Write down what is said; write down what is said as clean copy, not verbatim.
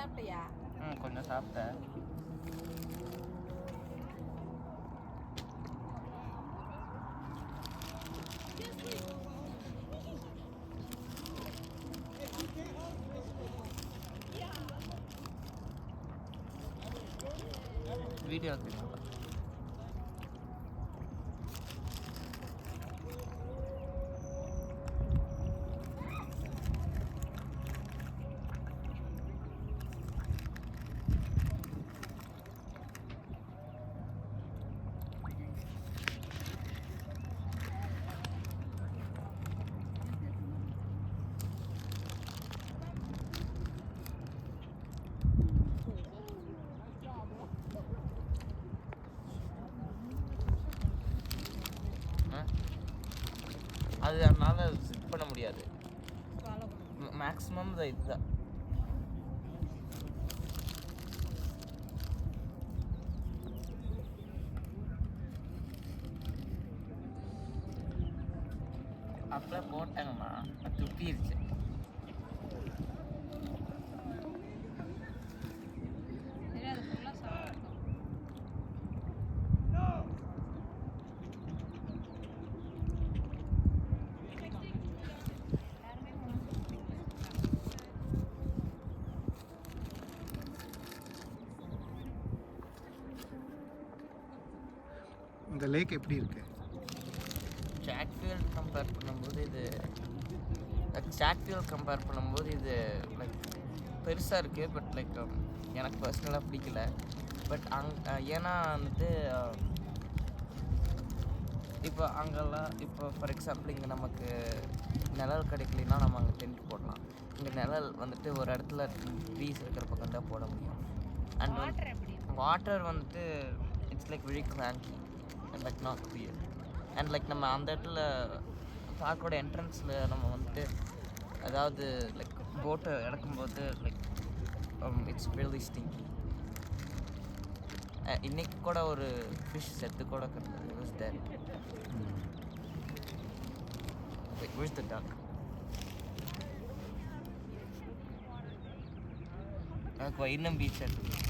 சாப்பிட்டியா? கொஞ்சம் சாப்பிட்டேன். வீடியோ எடுத்துக்கலாம். அது அதனால் சிட் பண்ண முடியாது. மேக்ஸிமம் இதுதான். அப்படியே போட்டாங்கம்மா, துப்பிடுச்சு. இந்த லேக் எப்படி இருக்கு? சாட்ஃபீல்ட் கம்பேர் பண்ணும்போது இது லைக் பெருசாக இருக்குது. பட் லைக் எனக்கு பர்சனலாக பிடிக்கல. பட் ஏன்னா வந்துட்டு இப்போ அங்கெல்லாம் இப்போ ஃபார் எக்ஸாம்பிள் இங்கே நமக்கு நிழல் கிடைக்கலன்னா நம்ம அங்கே டென்ட் போடலாம். இங்கே நிழல் வந்துட்டு ஒரு இடத்துல ட்ரீஸ் இருக்கிற பக்கம் தான் போட முடியும். அண்ட் வாட்டர் வந்துட்டு it's like very clanky and like not clear. And like நம்ம அந்த இடத்துல பார்க்கோட என்ட்ரன்ஸில் நம்ம வந்துட்டு அதாவது லைக் போட்டை இறக்கும்போது லைக் இட்ஸ் ரியலி ஸ்டிங்கி. இன்னைக்கு கூட ஒரு ஃபிஷ் செத்து கூட கிடந்தது. It was dead. Wait, where's the duck? எனக்கு இன்னும் பீச் இருக்குது.